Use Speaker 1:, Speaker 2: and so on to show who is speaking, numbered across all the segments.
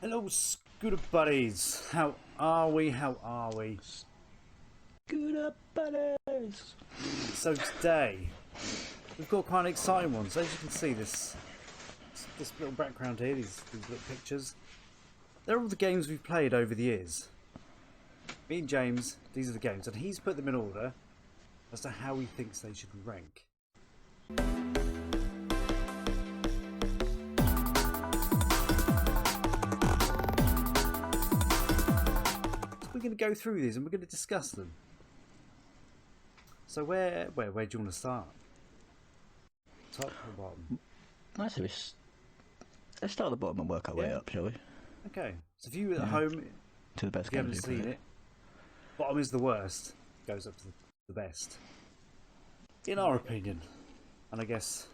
Speaker 1: Hello, Scooter Buddies. How are we? How are we?
Speaker 2: Scooter Buddies!
Speaker 1: So today, we've got quite an exciting one. So as you can see, this little background here, these little pictures, they're all the games we've played over the years. Me and James, these are the games, and he's put them in order as to how he thinks they should rank. We're going to go through these and we're going to discuss them. So where do you want to start? Top or bottom?
Speaker 2: I say let's start at the bottom and work our way up, shall we?
Speaker 1: Okay. So if you at home,
Speaker 2: to the best
Speaker 1: if you haven't
Speaker 2: games
Speaker 1: seen it, bottom is the worst, goes up to the best. In our opinion. And I guess...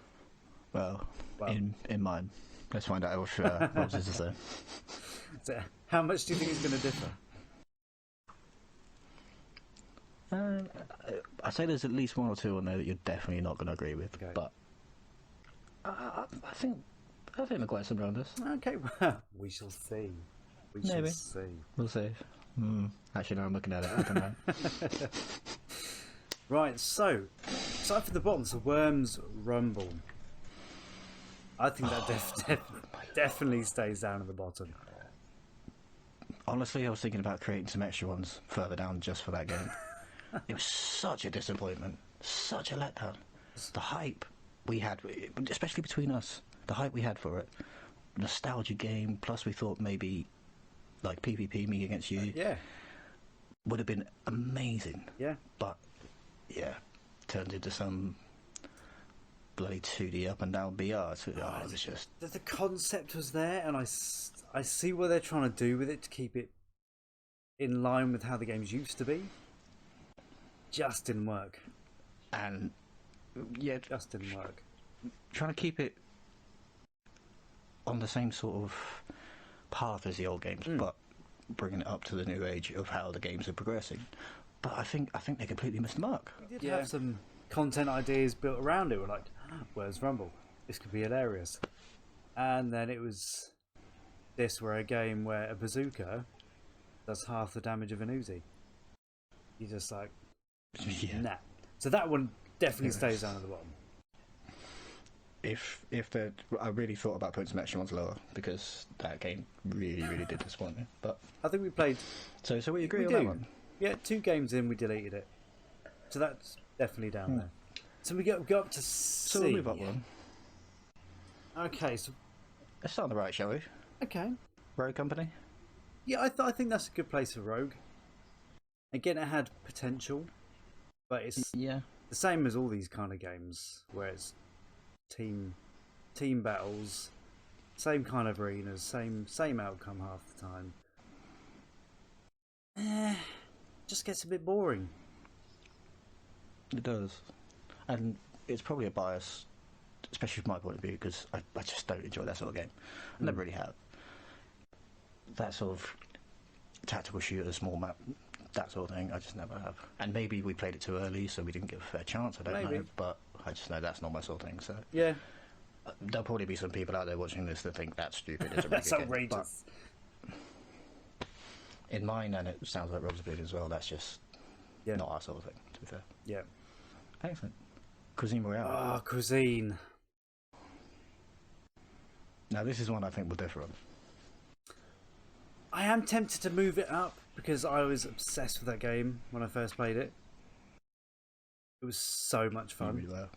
Speaker 2: Well, in mine. Let's find out if Rob's is the same.
Speaker 1: So how much do you think it's going to differ?
Speaker 2: I say there's at least one or two on there that you're definitely not going to agree with,
Speaker 1: Okay.
Speaker 2: but I think they're quite similar on this.
Speaker 1: Okay, well, we shall see. We
Speaker 2: Maybe.
Speaker 1: shall see.
Speaker 2: We'll see. Actually, now I'm looking at it. I don't know.
Speaker 1: Right, so, aside from the bottom, so Worms Rumble. I think that definitely stays down at the bottom.
Speaker 2: Honestly, I was thinking about creating some extra ones further down just for that game. It was such a disappointment, such a letdown. The hype we had, especially between us, the hype we had for it, nostalgia game, plus we thought maybe like PvP, me against you, would have been amazing.
Speaker 1: Yeah.
Speaker 2: But, yeah, turned into some bloody 2D up and down BR. So, it was just...
Speaker 1: The concept was there, and I see what they're trying to do with it to keep it in line with how the games used to be. Just didn't work.
Speaker 2: And, yeah,
Speaker 1: Just didn't work.
Speaker 2: trying to keep it on the same sort of path as the old games, but bringing it up to the new age of how the games are progressing. But I think they completely missed the mark.
Speaker 1: We did have some content ideas built around it. We're like, where's Rumble? This could be hilarious. And then it was this, where a game where a bazooka does half the damage of an Uzi. You're just like, nah. So that one definitely stays down at the bottom.
Speaker 2: If I really thought about putting some extra ones lower, because that game really did disappoint me. But
Speaker 1: I think we played...
Speaker 2: so we agree
Speaker 1: We
Speaker 2: on
Speaker 1: do.
Speaker 2: that one.
Speaker 1: Yeah, 2 games in, we deleted it. So that's definitely down there. So we go up to C.
Speaker 2: So we'll move up one.
Speaker 1: Okay, so...
Speaker 2: Let's start on the right, shall we?
Speaker 1: Okay.
Speaker 2: Road Company.
Speaker 1: Yeah, I think that's a good place for Rogue. Again, it had potential, but it's
Speaker 2: Yeah.
Speaker 1: the same as all these kind of games, where it's team battles, same kind of arenas, same outcome half the time. Just gets a bit boring.
Speaker 2: It does. And it's probably a bias, especially from my point of view, because I just don't enjoy that sort of game. I never really have. That sort of tactical shooter, small map, that sort of thing, I just never have. And maybe we played it too early, so we didn't get a fair chance, I don't know. But I just know that's not my sort of thing, so...
Speaker 1: Yeah.
Speaker 2: There'll probably be some people out there watching this that think that's stupid. It's a really
Speaker 1: That's
Speaker 2: good game.
Speaker 1: outrageous.
Speaker 2: But in mine, and it sounds like Rob's opinion as well, that's just not our sort of thing, to be fair.
Speaker 1: Yeah.
Speaker 2: Excellent. Cuisine Royale.
Speaker 1: Ah, cuisine.
Speaker 2: Now, this is one I think we'll differ on.
Speaker 1: I am tempted to move it up because I was obsessed with that game when I first played it. It was so much fun.
Speaker 2: Really well.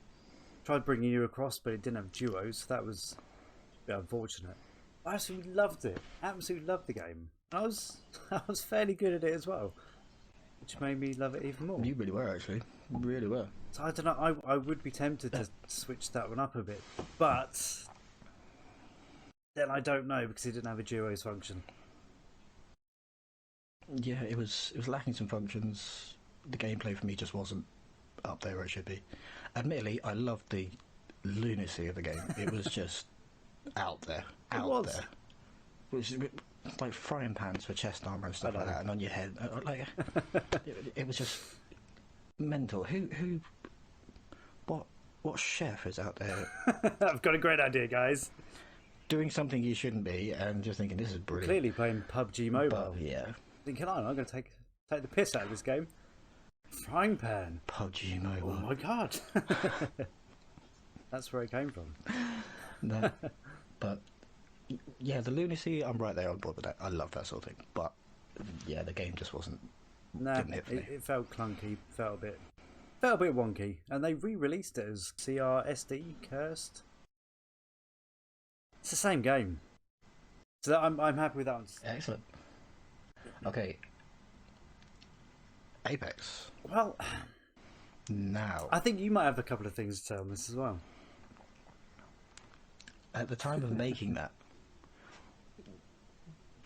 Speaker 1: Tried bringing you across, but it didn't have duos. So that was a bit unfortunate. I absolutely loved it. Absolutely loved the game. I was fairly good at it as well, which made me love it even more.
Speaker 2: You really were, actually. You really were.
Speaker 1: So I don't know. I would be tempted to switch that one up a bit, but then I don't know because it didn't have a duos function.
Speaker 2: Yeah, it was lacking some functions. The gameplay for me just wasn't up there where it should be. Admittedly, I loved the lunacy of the game. It was just out there. Out there. Which is like frying pans for chest armor and stuff like that, and on your head. Like, it was just mental. What chef is out there?
Speaker 1: I've got a great idea, guys.
Speaker 2: doing something you shouldn't be, and just thinking this is brilliant.
Speaker 1: Clearly playing PUBG Mobile.
Speaker 2: But, yeah,
Speaker 1: Thinking, I'm going to take the piss out of this game. Frying pan.
Speaker 2: PUBG Mobile.
Speaker 1: Oh my god. That's where it came from.
Speaker 2: No, but yeah, the lunacy, I'm right there on board with that. I love that sort of thing. But yeah, the game just wasn't.
Speaker 1: No,
Speaker 2: didn't hit for me.
Speaker 1: it felt clunky, felt a bit wonky, and they re-released it as CRSD Cursed. It's the same game, so I'm happy with that one.
Speaker 2: Excellent. Okay, Apex.
Speaker 1: Well,
Speaker 2: Now,
Speaker 1: I think you might have a couple of things to tell on this as well.
Speaker 2: at the time of making that,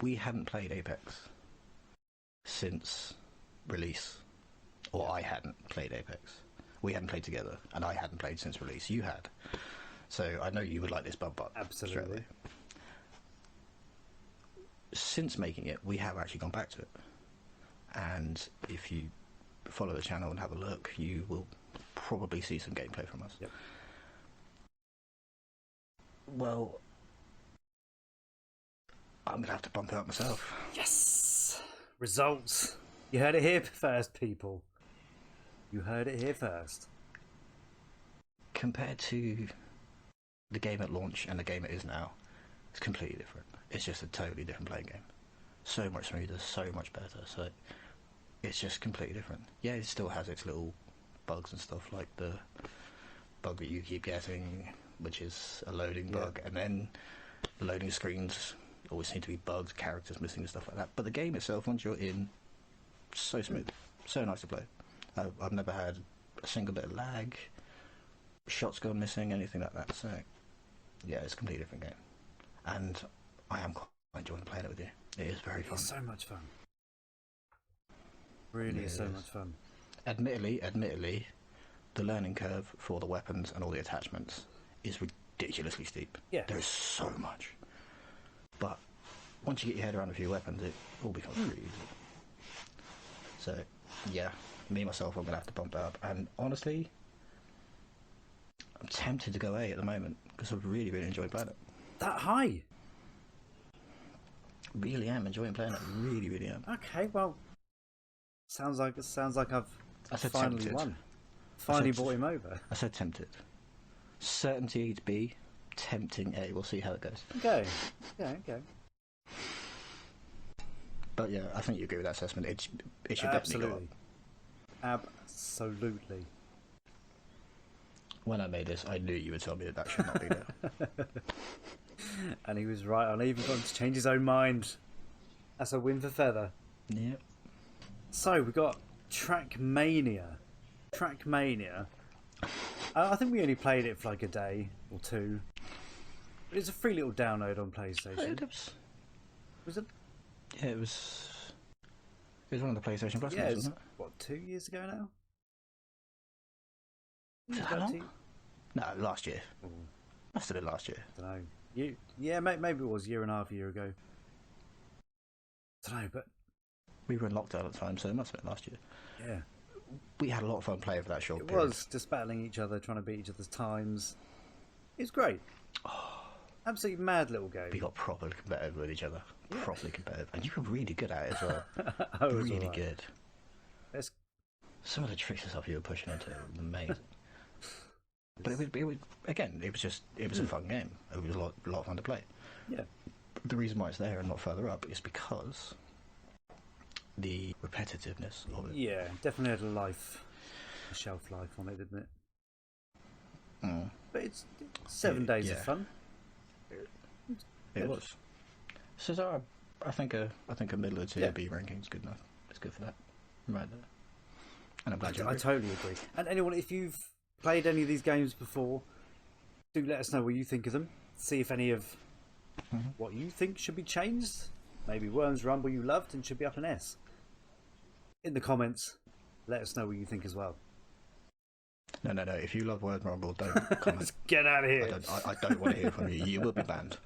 Speaker 2: we hadn't played Apex since release, or I hadn't played Apex. We hadn't played together, and I hadn't played since release. You had, so I know you would like this bump up.
Speaker 1: Absolutely.
Speaker 2: Straight away. Since making it, we have actually gone back to it, and if you follow the channel and have a look, you will probably see some gameplay from us.
Speaker 1: Yep.
Speaker 2: Well, I'm gonna have to bump it up myself.
Speaker 1: Yes! Results! You heard it here first, people. You heard it here first.
Speaker 2: Compared to the game at launch and the game it is now, it's completely different. It's just a totally different playing game. So much smoother, so much better. So it's just completely different. Yeah, it still has its little bugs and stuff, like the bug that you keep getting, which is a loading bug, and then the loading screens always seem to be bugged, characters missing and stuff like that. But the game itself, once you're in, so smooth, so nice to play. I've never had a single bit of lag, shots gone missing, anything like that. So yeah, it's a completely different game, and I am quite enjoying playing it with you. It is very fun.
Speaker 1: It's so much fun. Really is so much fun.
Speaker 2: Admittedly, the learning curve for the weapons and all the attachments is ridiculously steep.
Speaker 1: Yeah.
Speaker 2: There is so much. But once you get your head around a few weapons, it all becomes pretty easy. So, yeah, me myself, I'm going to have to bump it up. And honestly, I'm tempted to go A at the moment because I really, really enjoy playing it.
Speaker 1: That high?
Speaker 2: Really am enjoying playing it. Really, really am.
Speaker 1: Okay, well, sounds like I've
Speaker 2: I said
Speaker 1: finally
Speaker 2: tempted.
Speaker 1: won. Finally brought him over.
Speaker 2: I said tempted. Certainty to B, tempting A. We'll see how it goes.
Speaker 1: Okay. Yeah, okay.
Speaker 2: But yeah, I think you agree with that assessment. It should definitely go up.
Speaker 1: Absolutely.
Speaker 2: When I made this, I knew you would tell me that should not be there.
Speaker 1: And he was right. I even got him to change his own mind. That's a win for Feather.
Speaker 2: Yep.
Speaker 1: So we got Trackmania. I think we only played it for like a day or two. But it's a free little download on PlayStation. Was it?
Speaker 2: Yeah, it was one of the PlayStation Plus
Speaker 1: Yeah,
Speaker 2: ones, wasn't it?
Speaker 1: what, 2 years ago now?
Speaker 2: Was it that long? No, last year.
Speaker 1: Oh,
Speaker 2: Must have been last year.
Speaker 1: I don't know. Maybe it was a year and a half ago. I don't know, but
Speaker 2: We were in lockdown at the time, so it must have been last year.
Speaker 1: yeah.
Speaker 2: We had a lot of fun playing for that short
Speaker 1: It
Speaker 2: period.
Speaker 1: was just battling each other, trying to beat each other's times. It was great. Absolutely mad little game.
Speaker 2: We got properly competitive with each other. Properly competitive. And you were really good at it as well.
Speaker 1: I was
Speaker 2: really
Speaker 1: alright.
Speaker 2: good.
Speaker 1: Let's-
Speaker 2: Some of the tricks and stuff you were pushing into were amazing. But it was again, it was a fun game. It was a lot of fun to play.
Speaker 1: Yeah.
Speaker 2: The reason why it's there and not further up is because the repetitiveness of it.
Speaker 1: Yeah, definitely had a shelf life on it, didn't it?
Speaker 2: Mm.
Speaker 1: But it's 7 days of fun.
Speaker 2: It was. So I think a middle of tier B ranking is good enough. It's good for that. Right there. And I'm glad you
Speaker 1: I
Speaker 2: agree.
Speaker 1: totally agree. And anyone, if you've played any of these games before, do let us know what you think of them. See if any of what you think should be changed. Maybe Worms Rumble you loved and should be up an S. In the comments, let us know what you think as well.
Speaker 2: No. If you love Word Rumble, don't comment.
Speaker 1: Let's get out of here.
Speaker 2: I don't want to hear from you. You will be banned.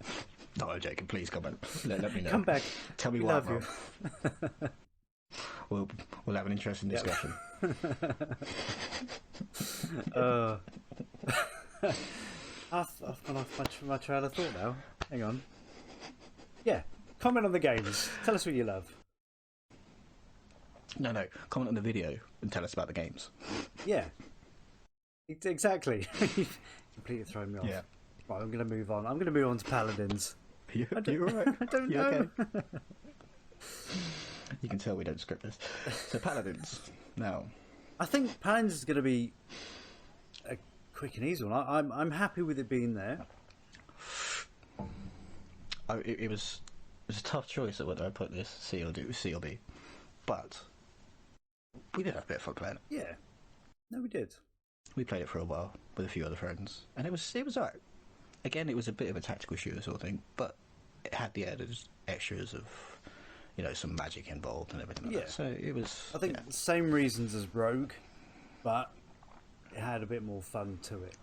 Speaker 2: No, I'm joking. Please comment. Let me know.
Speaker 1: Come back.
Speaker 2: Tell me
Speaker 1: We
Speaker 2: why I'm
Speaker 1: love you.
Speaker 2: wrong. We'll have an interesting discussion.
Speaker 1: I've gone off my trail of thought now. hang on. Yeah, comment on the games. Tell us what you love.
Speaker 2: No. Comment on the video and tell us about the games.
Speaker 1: Yeah, exactly. You've completely thrown me off.
Speaker 2: Yeah.
Speaker 1: Right, I'm going to move on. I'm going to move on to Paladins.
Speaker 2: You're right.
Speaker 1: I don't
Speaker 2: You
Speaker 1: know.
Speaker 2: okay? You can tell we don't script this. So Paladins. Now,
Speaker 1: I think Paladins is going to be a quick and easy one. I'm happy with it being there.
Speaker 2: it was a tough choice of whether I put this C or B, but we did have a bit of fun playing it.
Speaker 1: Yeah. No, we did.
Speaker 2: We played it for a while with a few other friends, and it was alright. Again, it was a bit of a tactical shooter sort of thing, but it had the added extras of, some magic involved and everything like that. So it was.
Speaker 1: I think the same reasons as Rogue, but it had a bit more fun to it.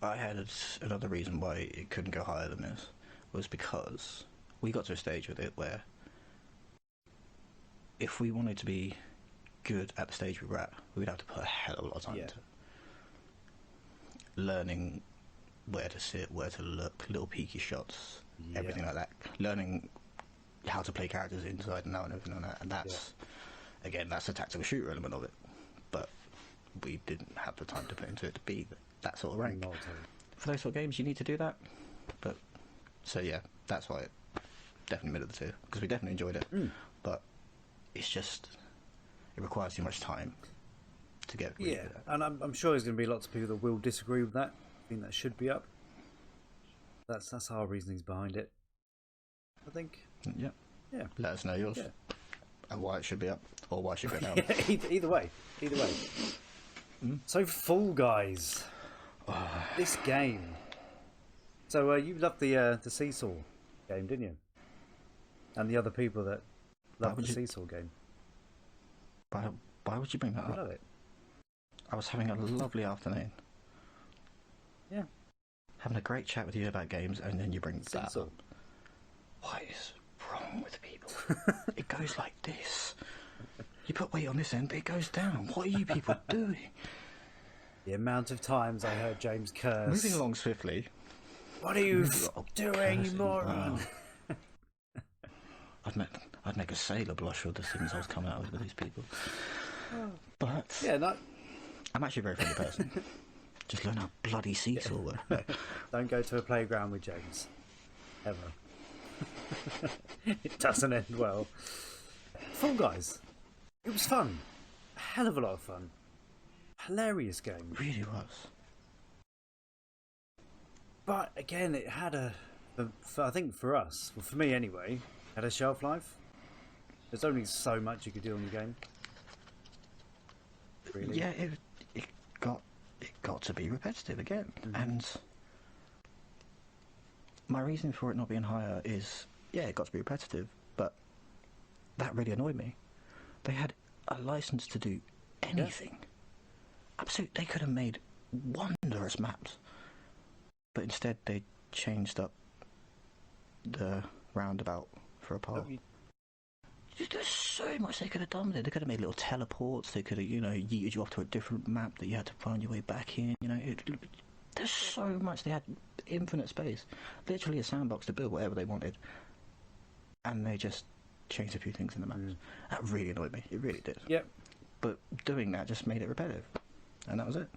Speaker 2: I had another reason why it couldn't go higher than this, was because we got to a stage with it where if we wanted to be good at the stage we were at, we'd have to put a hell of a lot of time into it. Learning where to sit, where to look, little peeky shots, everything like that. Learning how to play characters inside and out and everything like that. And that's, again, that's the tactical shooter element of it. But we didn't have the time to put into it to be that sort of rank. For those sort of games, you need to do that. But, so yeah, that's why it definitely middle of the two. Because we definitely enjoyed it. But it's just, it requires too much time to get really good at.
Speaker 1: And I'm sure there's going to be lots of people that will disagree with that. I think that should be up. That's our reasonings behind it, I think.
Speaker 2: Yeah. Let us know yours. And why it should be up, or why it should go down.
Speaker 1: Either way. So Fall Guys. This game. So you loved the Seesaw game, didn't you? And the other people that loved the Seesaw game.
Speaker 2: Why would you bring that up?
Speaker 1: I love it.
Speaker 2: I was having a lovely afternoon.
Speaker 1: Yeah.
Speaker 2: Having a great chat with you about games, and then you bring that
Speaker 1: Seesaw.
Speaker 2: up. What is wrong with people? It goes like this. You put weight on this end, but it goes down. What are you people doing?
Speaker 1: The amount of times I heard James curse.
Speaker 2: Moving along swiftly.
Speaker 1: What are you doing, you moron?
Speaker 2: Wow. I'd make a sailor blush with the things I was coming out with these people. But I'm actually a very friendly person. Just learn how bloody seesaw works. No.
Speaker 1: Don't go to a playground with James. Ever. It doesn't end well. Fall Guys. It was fun. A hell of a lot of fun. Hilarious game.
Speaker 2: It really was.
Speaker 1: But again, it had I think for us, well, for me anyway, had a shelf life. There's only so much you could do on the game. Really.
Speaker 2: Yeah, it got to be repetitive again. And my reason for it not being higher is, it got to be repetitive, but that really annoyed me. They had a license to do anything. Absolutely, they could have made wondrous maps, but instead they changed up the roundabout for a path. There's so much they could have done with it. They could have made little teleports. They could have, yeeted you off to a different map that you had to find your way back in. There's so much. They had infinite space, literally a sandbox to build whatever they wanted, and they just changed a few things in the maps. That really annoyed me. It really did.
Speaker 1: Yep.
Speaker 2: But doing that just made it repetitive, and that was it.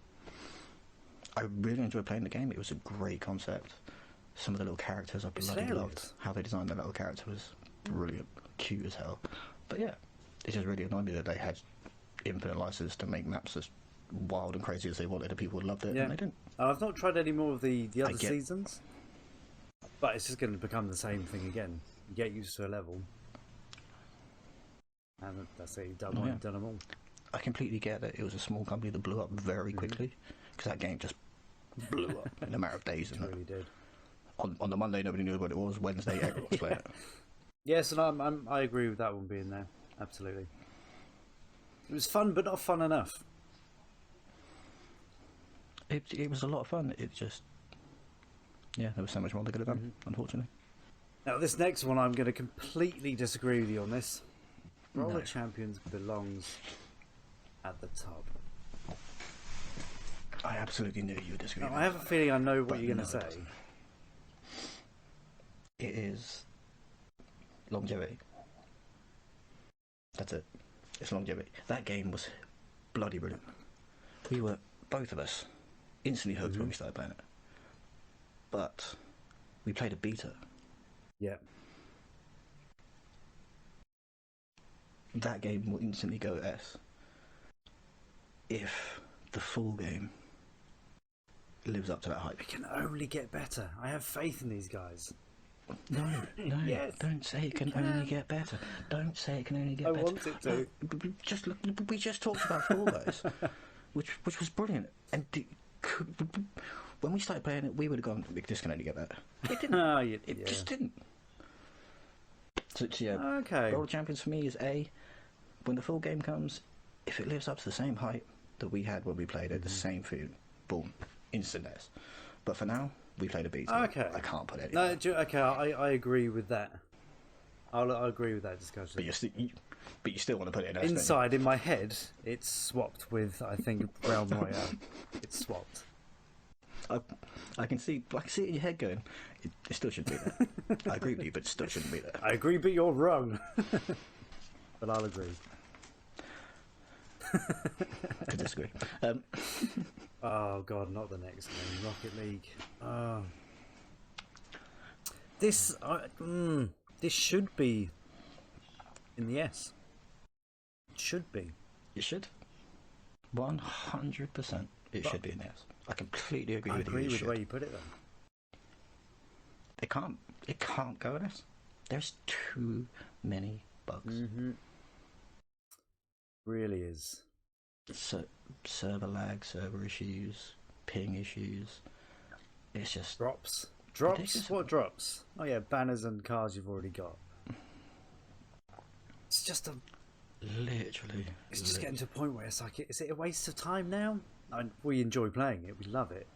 Speaker 2: I really enjoyed playing the game. It was a great concept. Some of the little characters I bloody loved. How they designed the little character was brilliant. Cute as hell. But yeah, it just really annoyed me that they had infinite license to make maps as wild and crazy as they wanted, and people loved it, and they didn't.
Speaker 1: I've not tried any more of the other seasons, but it's just going to become the same thing again. You get used to a level, and that's it. You've done one, done them all.
Speaker 2: I completely get that it was a small company that blew up very quickly, because that game just blew up in a matter of days.
Speaker 1: It really did.
Speaker 2: On the Monday, nobody knew what it was. Wednesday, everyone was playing it.
Speaker 1: Yes, and I agree with that one being there. Absolutely. It was fun, but not fun enough.
Speaker 2: It was a lot of fun. It just... there was so much more they could have done, unfortunately.
Speaker 1: Now, this next one, I'm going to completely disagree with you on this. Roller Champions belongs at the top.
Speaker 2: I absolutely knew you would disagree.
Speaker 1: Now, I have a feeling I know what
Speaker 2: But
Speaker 1: you're going
Speaker 2: no,
Speaker 1: to say.
Speaker 2: it doesn't. It is longevity. That's it. It's longevity. That game was bloody brilliant. We were, both of us, instantly hooked when we started playing it. But we played a beta.
Speaker 1: Yeah.
Speaker 2: That game will instantly go S if the full game lives up to that hype.
Speaker 1: It can only get better. I have faith in these guys.
Speaker 2: No,
Speaker 1: Yes,
Speaker 2: don't say it can only get better. Don't say it can only get
Speaker 1: I
Speaker 2: better.
Speaker 1: want it to.
Speaker 2: We just talked about Fall Guys, which was brilliant. And when we started playing it, we would have gone, this can only get better. It didn't.
Speaker 1: Oh,
Speaker 2: It just didn't. So yeah,
Speaker 1: Okay.
Speaker 2: Royal Champions for me is A. When the full game comes, if it lives up to the same hype that we had when we played it, the same food, boom, instant S. But for now, we played a beta.
Speaker 1: Okay.
Speaker 2: I can't put it.
Speaker 1: No, okay, I agree with that. I'll agree with that discussion.
Speaker 2: But you still want to put it in S.
Speaker 1: Inside, in my head, it's swapped with, I think, Realm Royale. It's swapped.
Speaker 2: I can see it in your head going, it still shouldn't be there. I agree with you, but it still shouldn't be there.
Speaker 1: I agree, but you're wrong. But I'll agree.
Speaker 2: I disagree.
Speaker 1: Oh god, not the next game, Rocket League. Oh. This should be in the S. It should be.
Speaker 2: It should. 100%. It should be in S. I completely agree with you.
Speaker 1: I agree with the way you put it, though.
Speaker 2: It can't go in S. There's too many bugs.
Speaker 1: Really is.
Speaker 2: Server lag, server issues, ping issues. It's just
Speaker 1: Drops.
Speaker 2: ridiculous.
Speaker 1: What drops? Oh yeah, banners and cards you've already got. It's just It's just getting to a point where it's like, is it a waste of time now? We enjoy playing it, we love it.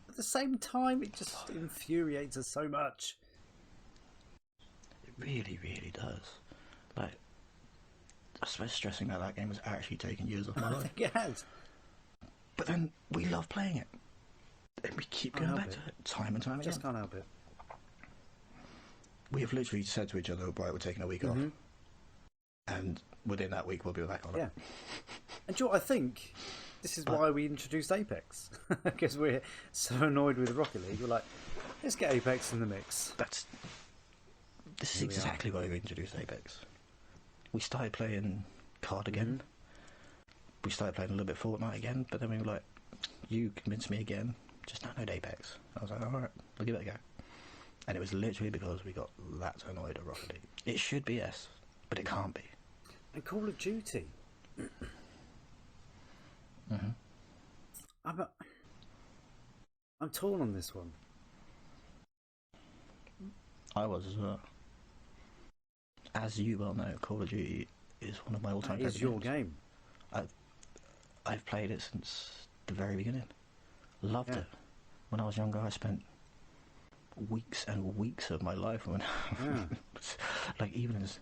Speaker 1: At the same time, it just infuriates us so much.
Speaker 2: It really, really does. Like, I suppose stressing that game was actually taking years off my
Speaker 1: I
Speaker 2: life.
Speaker 1: think it has.
Speaker 2: But then we love playing it. And we keep going back to it time and time again.
Speaker 1: Just can't help it.
Speaker 2: We have literally said to each other, right, we're taking a week off. And within that week, we'll be back on it.
Speaker 1: Yeah. And do you know what I think? This is why we introduced Apex. Because we're so annoyed with Rocket League. We're like, let's get Apex in the mix.
Speaker 2: This is exactly why we introduced Apex. We started playing COD again. We started playing a little bit Fortnite again, but then we were like, you convinced me again, just download Apex. I was like, alright, I'll give it a go. And it was literally because we got that annoyed at Rocket League. It should be S, but it can't be.
Speaker 1: And Call of Duty. I'm torn on this one.
Speaker 2: I was as well. As you well know, Call of Duty is one of my all-time
Speaker 1: That is your
Speaker 2: games.
Speaker 1: game.
Speaker 2: I've played it since the very beginning. Loved it. When I was younger, I spent weeks and weeks of my life when, like, even as,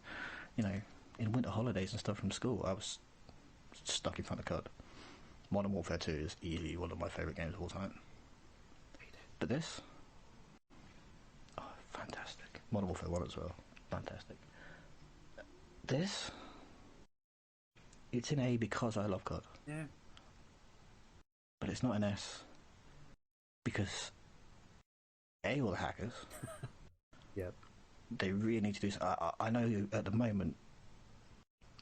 Speaker 2: in winter holidays and stuff from school, I was stuck in front of COD. Modern Warfare 2 is easily one of my favourite games of all time. But this, fantastic. Modern Warfare 1 as well, fantastic. This, it's an A because I love COD.
Speaker 1: Yeah.
Speaker 2: But it's not an S because A, all the hackers.
Speaker 1: Yep.
Speaker 2: They really need to do something. I know at the moment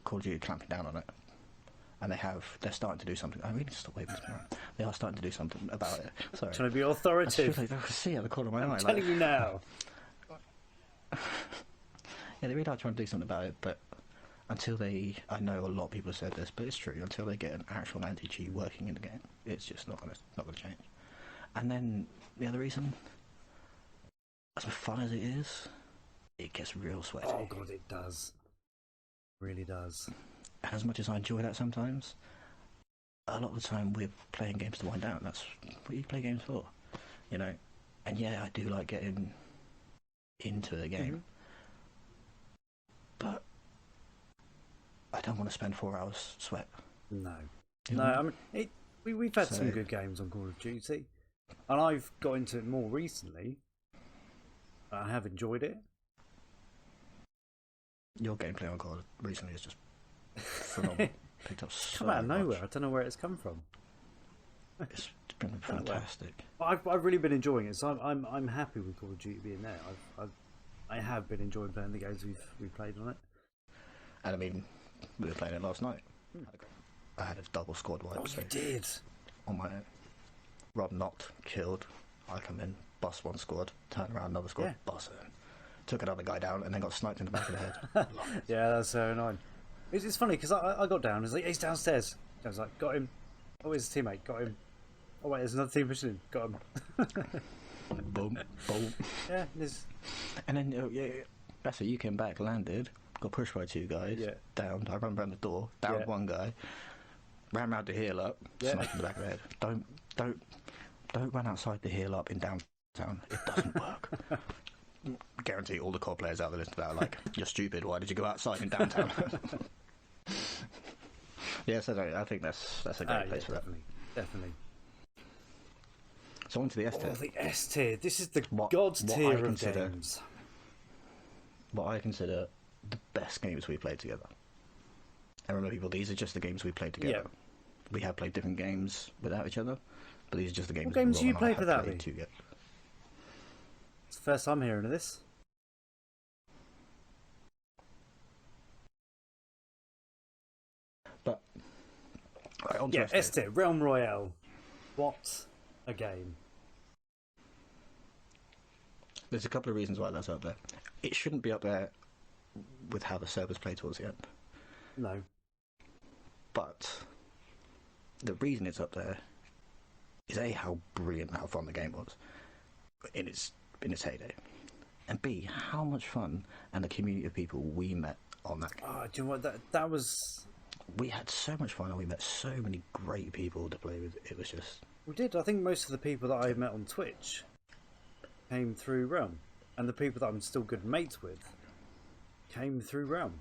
Speaker 2: Call of Duty are clamping down on it, and they're starting to do something. I really need to stop waving this around. They are starting to do something about it. Sorry.
Speaker 1: Trying to be authoritative.
Speaker 2: I can see out the corner of my eye.
Speaker 1: I'm telling you now.
Speaker 2: Yeah, they really are trying to do something about it, but until I know a lot of people have said this, but it's true, until they get an actual anti-cheat working in the game, it's just not gonna change. And then the other reason, as fun as it is, it gets real sweaty.
Speaker 1: Oh god, it does. Really does.
Speaker 2: And as much as I enjoy that sometimes, a lot of the time we're playing games to wind down. That's what you play games for, And yeah, I do like getting into the game, but I don't want to spend 4 hours sweat.
Speaker 1: No.
Speaker 2: You
Speaker 1: No,
Speaker 2: know?
Speaker 1: I mean, We've had
Speaker 2: So-
Speaker 1: some good games on Call of Duty, and I've got into it more recently. I have enjoyed it.
Speaker 2: Your gameplay on COD recently is just phenomenal. Picked up so
Speaker 1: Come out of nowhere. I
Speaker 2: much.
Speaker 1: don't know where it's come from.
Speaker 2: It's been fantastic.
Speaker 1: I've really been enjoying it, so I'm happy with Call of Duty being there. I have been enjoying playing the games we've played on it.
Speaker 2: And I mean, we were playing it last night. I had a double squad wipe.
Speaker 1: Oh,
Speaker 2: so
Speaker 1: you did.
Speaker 2: on my own. Rob knocked, killed. I come in, bust one squad, turn around another squad,
Speaker 1: Yeah.
Speaker 2: bust it. Took another guy down and then got sniped in the back of the head.
Speaker 1: Yeah, that's so annoying. It's funny because I got down. It's like he's downstairs. I was like, got him. Oh, where's his teammate? Got him. Oh wait, there's another team pushing him. Got him.
Speaker 2: Boom, boom.
Speaker 1: Yeah, there's...
Speaker 2: And then, that's it, you came back, landed, got pushed by two guys,
Speaker 1: Yeah.
Speaker 2: downed. I ran around the door, downed
Speaker 1: Yeah.
Speaker 2: one guy, ran round to heal up,
Speaker 1: Yeah.
Speaker 2: sniped in the back of the head. Don't run outside the heal up in downtown. It doesn't work. Guarantee all the COD players out there listening to that are like, you're stupid, why did you go outside in downtown? Yes, I think that's a great place for that.
Speaker 1: Definitely.
Speaker 2: So on to the S tier.
Speaker 1: Oh, the S tier. This is the
Speaker 2: What-
Speaker 1: God's
Speaker 2: what
Speaker 1: tier
Speaker 2: I
Speaker 1: of
Speaker 2: consider-
Speaker 1: games.
Speaker 2: What I consider the best games we played together. And remember, people, these are just the games we played together.
Speaker 1: Yeah.
Speaker 2: We have played different games without each other, but these are just the games.
Speaker 1: What games
Speaker 2: Rob
Speaker 1: you
Speaker 2: and I
Speaker 1: played
Speaker 2: have
Speaker 1: without
Speaker 2: played
Speaker 1: me?
Speaker 2: together.
Speaker 1: It's the first I'm hearing of this.
Speaker 2: But right, on to
Speaker 1: Yeah,
Speaker 2: S tier.
Speaker 1: S tier. Realm Royale. What a game.
Speaker 2: There's a couple of reasons why that's up there. It shouldn't be up there with how the servers play towards the end,
Speaker 1: No.
Speaker 2: but the reason it's up there is A, how brilliant and how fun the game was in its heyday, and B, how much fun and the community of people we met on that game.
Speaker 1: Oh, do you know what? That was...
Speaker 2: We had so much fun and we met so many great people to play with. It was just...
Speaker 1: We did. I think most of the people that I met on Twitch came through Realm. And the people that I'm still good mates with came through Realm.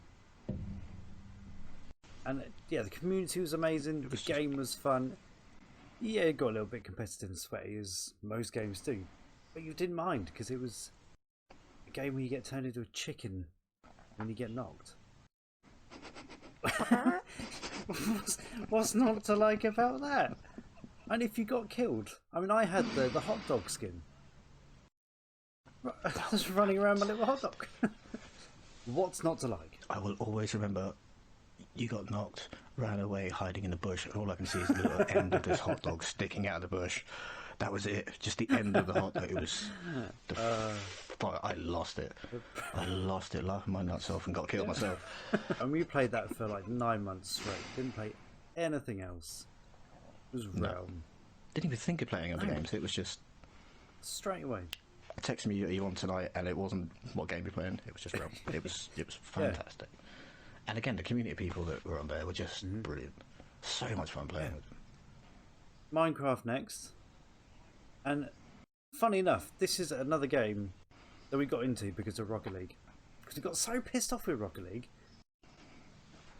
Speaker 1: And yeah, the community was amazing. The game was fun. Yeah, it got a little bit competitive and sweaty, as most games do. But you didn't mind, because it was a game where you get turned into a chicken when you get knocked. What's not to like about that? And if you got killed, I mean, I had the hot dog skin. I was running around my little hot dog. What's not to like?
Speaker 2: I will always remember you got knocked, ran away, hiding in the bush, and all I can see is the little end of this hot dog sticking out of the bush. That was it. Just the end of the hot dog. It was... I lost it. I lost it, laughing my nuts off, and got killed myself.
Speaker 1: And we played that for like 9 months straight. Didn't play anything else. It was Realm.
Speaker 2: Didn't even think of playing other games. It was just...
Speaker 1: Straight away.
Speaker 2: Text me, are you on tonight? And it wasn't what game you're playing. It was just Realm. It was fantastic. And again, the community of people that were on there were just brilliant. So much fun playing with them.
Speaker 1: Minecraft next. And funny enough, this is another game that we got into because of Rocket League. Because we got so pissed off with Rocket League.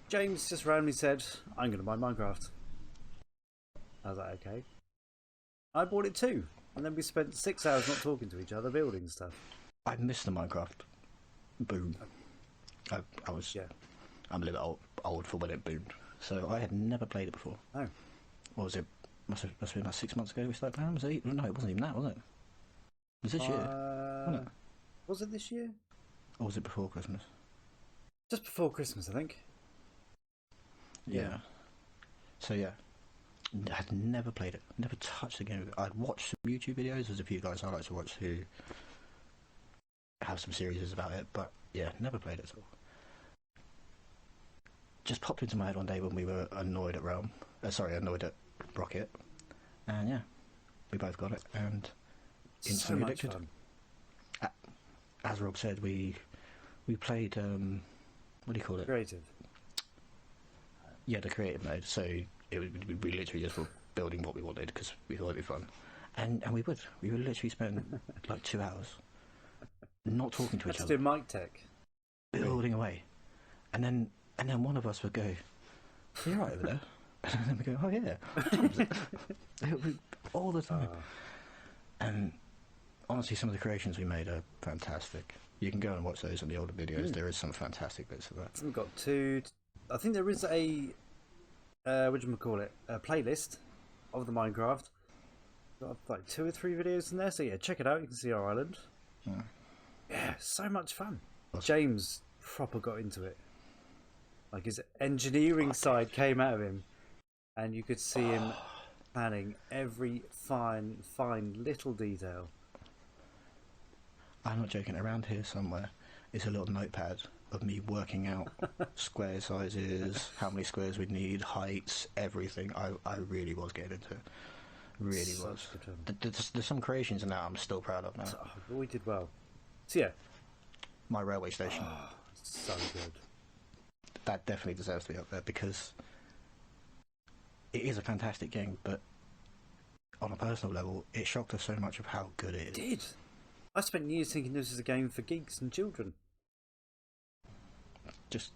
Speaker 1: James just randomly said, I'm going to buy Minecraft. I was like, okay. I bought it too. And then we spent 6 hours not talking to each other, building stuff.
Speaker 2: I missed the Minecraft boom. I was...
Speaker 1: Yeah.
Speaker 2: I'm a little old for when it boomed. So I had never played it before.
Speaker 1: Oh.
Speaker 2: What was it? Must have been about 6 months ago we started playing. Was it? No, it wasn't even that, was it? It was this year, wasn't it?
Speaker 1: Was it this year?
Speaker 2: Or was it before Christmas?
Speaker 1: Just before Christmas, I think.
Speaker 2: Yeah. So yeah, I had never played it, never touched the game. I'd watched some YouTube videos. There's a few guys I like to watch who have some series about it, but yeah, never played it at all. Just popped into my head one day when we were annoyed at annoyed at Rocket, and yeah, we both got it and
Speaker 1: So
Speaker 2: instantly
Speaker 1: much
Speaker 2: addicted.
Speaker 1: fun.
Speaker 2: As Rob said, we played what do you call it?
Speaker 1: Creative.
Speaker 2: Yeah, the creative mode. So we literally just were building what we wanted because we thought it'd be fun, and we would literally spend like 2 hours not talking to each
Speaker 1: Let's
Speaker 2: other,
Speaker 1: do mic tech.
Speaker 2: building away, and then one of us would go, "Are you right over there?" And then we go, oh yeah, what time is it? All the time. And honestly, some of the creations we made are fantastic. You can go and watch those on the older videos. There is some fantastic bits of that.
Speaker 1: We've got I think there is a a playlist of the Minecraft. Got like 2 or 3 videos in there, so yeah, check it out. You can see our island. Yeah, so much fun. James proper got into it. Like his engineering side came out of him, and you could see him planning every fine little detail.
Speaker 2: I'm not joking. Around here somewhere is a little notepad of me working out square sizes, how many squares we'd need, heights, everything. I really was getting into it. Really
Speaker 1: Such
Speaker 2: was.
Speaker 1: good fun.
Speaker 2: There's some creations in that I'm still proud of now.
Speaker 1: Oh, we did well. So yeah,
Speaker 2: My railway station.
Speaker 1: so good.
Speaker 2: That definitely deserves to be up there because it is a fantastic game, but on a personal level, it shocked us so much of how good it is.
Speaker 1: It did. I spent years thinking this was a game for geeks and children.
Speaker 2: Just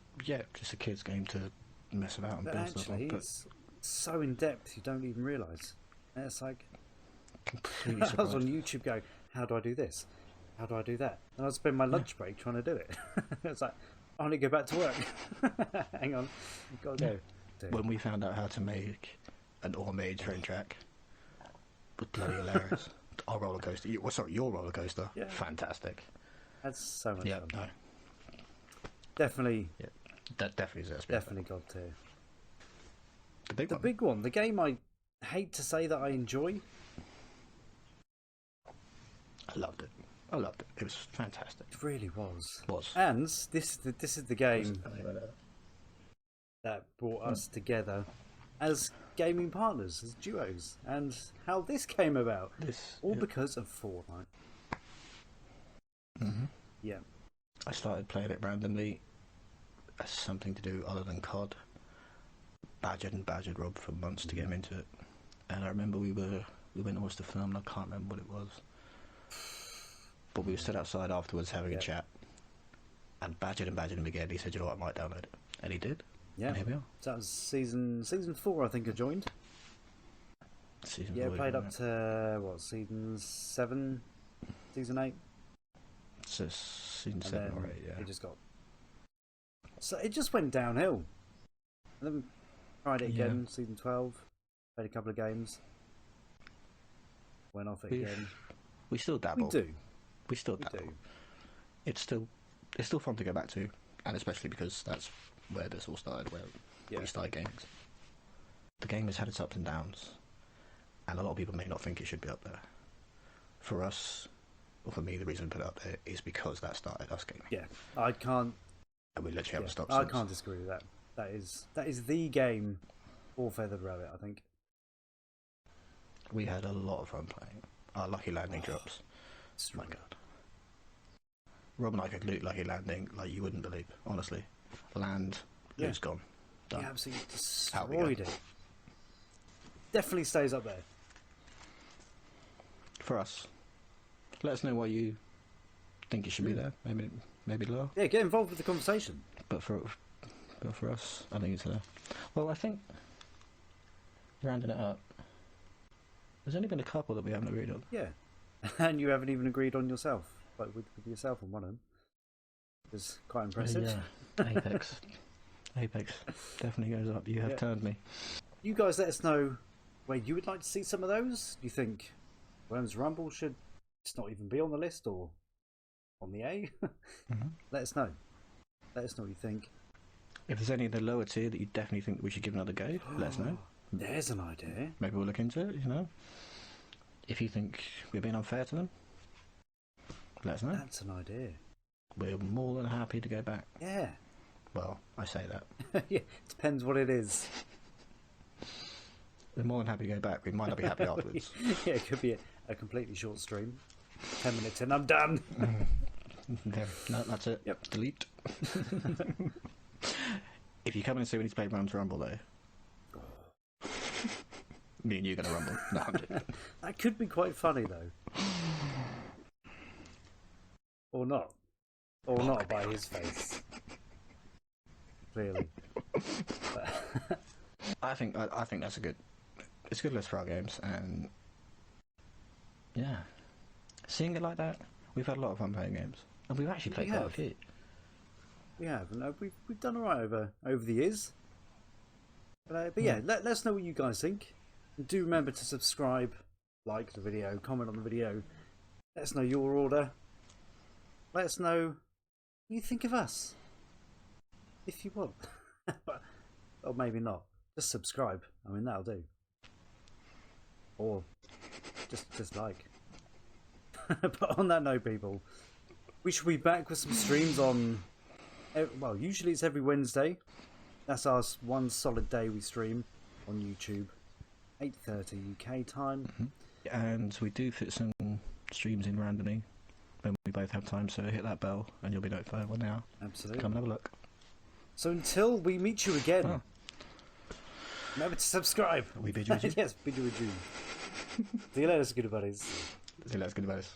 Speaker 2: a kid's game to mess about and
Speaker 1: But
Speaker 2: build stuff
Speaker 1: actually,
Speaker 2: up. But
Speaker 1: it's so in depth you don't even realise. And it's like,
Speaker 2: completely
Speaker 1: I was
Speaker 2: surprised.
Speaker 1: on YouTube going, how do I do this? How do I do that? And I'd spend my lunch break trying to do it. It's like, I want to go back to work. Hang on, gotta go. Dude.
Speaker 2: When we found out how to make an automated train track, it was bloody hilarious. Our roller coaster. Your roller coaster.
Speaker 1: Yeah.
Speaker 2: Fantastic.
Speaker 1: That's so much
Speaker 2: Yeah,
Speaker 1: fun.
Speaker 2: no.
Speaker 1: Definitely,
Speaker 2: Yeah, that definitely deserves to be
Speaker 1: definitely God tier.
Speaker 2: the big
Speaker 1: The
Speaker 2: one.
Speaker 1: big one, the game I hate to say that I enjoy.
Speaker 2: I loved it. It was fantastic.
Speaker 1: It really was.
Speaker 2: Was.
Speaker 1: And this is the game that brought us together as gaming partners, as duos, and how this came about. All because of Fortnite. Yeah.
Speaker 2: I started playing it randomly as something to do other than COD. Badgered Rob for months to get him into it. And I remember we went to watch the film and I can't remember what it was. But we were stood outside afterwards having a chat. And badgered him again. He said, you know what, I might download it. And he did.
Speaker 1: Yeah.
Speaker 2: And here we are.
Speaker 1: So that was season 4, I think I joined.
Speaker 2: Season
Speaker 1: Yeah,
Speaker 2: 4,
Speaker 1: played up to season 7, season 8.
Speaker 2: So season
Speaker 1: And
Speaker 2: 7
Speaker 1: then
Speaker 2: or 8, yeah.
Speaker 1: it just got. So it just went downhill. And then tried it again, season 12. Played a couple of games. Went off it again.
Speaker 2: We still dabble. We still dabble.
Speaker 1: do.
Speaker 2: It's still fun to go back to, and especially because that's where this all started, where we started gaming. The game has had its ups and downs, and a lot of people may not think it should be up there. For us, or for me, the reason we put it up there is because that started us gaming.
Speaker 1: Yeah, I can't.
Speaker 2: And we literally haven't stopped
Speaker 1: I
Speaker 2: since.
Speaker 1: can't disagree with that. That is the game for Feathered Rabbit, I think.
Speaker 2: We had a lot of fun playing. Our Lucky Landing drops. My God. Rob and I could loot Lucky Landing like you wouldn't believe, honestly. Land, loot's gone. Done.
Speaker 1: We absolutely
Speaker 2: Out we go.
Speaker 1: destroyed it. Definitely stays up there.
Speaker 2: For us. Let us know why you think it should be there. Maybe lower.
Speaker 1: Yeah, get involved with the conversation.
Speaker 2: But for us, I think it's there. Well, I think, rounding it up, there's only been a couple that we haven't agreed on.
Speaker 1: Yeah. And you haven't even agreed on yourself. Like with yourself on one of them. It's quite impressive.
Speaker 2: Yeah, Apex definitely goes up. You have turned me.
Speaker 1: You guys let us know where you would like to see some of those. Do you think Worms Rumble should just not even be on the list or on the A? Let us know. Let us know what you think.
Speaker 2: If there's any in the lower tier that you definitely think we should give another go, let us know.
Speaker 1: There's an idea.
Speaker 2: Maybe we'll look into it, you know. If you think we're being unfair to them, let us know.
Speaker 1: That's an idea.
Speaker 2: We're more than happy to go back.
Speaker 1: Yeah.
Speaker 2: Well, I say that.
Speaker 1: Yeah, depends what it is.
Speaker 2: We're more than happy to go back. We might not be happy afterwards.
Speaker 1: Yeah, it could be a completely short stream. 10 minutes in, I'm done.
Speaker 2: No, that's it.
Speaker 1: Yep.
Speaker 2: Delete. If you come in and say we need to play Rams Rumble, though, me and you are going to rumble. No, I'm joking.
Speaker 1: That could be quite funny, though. Or not. Or not by his face. Clearly. But
Speaker 2: I think that's it's a good list for our games, and yeah, seeing it like that, we've had a lot of fun playing games, and we've actually played quite a few.
Speaker 1: We have, and we've done alright over the years. But yeah, let us know what you guys think. And do remember to subscribe, like the video, comment on the video. Let us know your order. Let us know what you think of us, if you want, or maybe not. Just subscribe. I mean, that'll do. Or just like. But on that note, people, we should be back with some streams on. Well, usually it's every Wednesday. That's our one solid day we stream on YouTube, 8:30 UK time.
Speaker 2: And we do fit some streams in randomly when we both have time. So hit that bell, and you'll be notified when they are.
Speaker 1: Absolutely.
Speaker 2: Come and have a look.
Speaker 1: So until we meet you again, remember to subscribe.
Speaker 2: We bid you adieu.
Speaker 1: Yes, bid you adieu. See you later, good buddies.
Speaker 2: See you later, good buddies.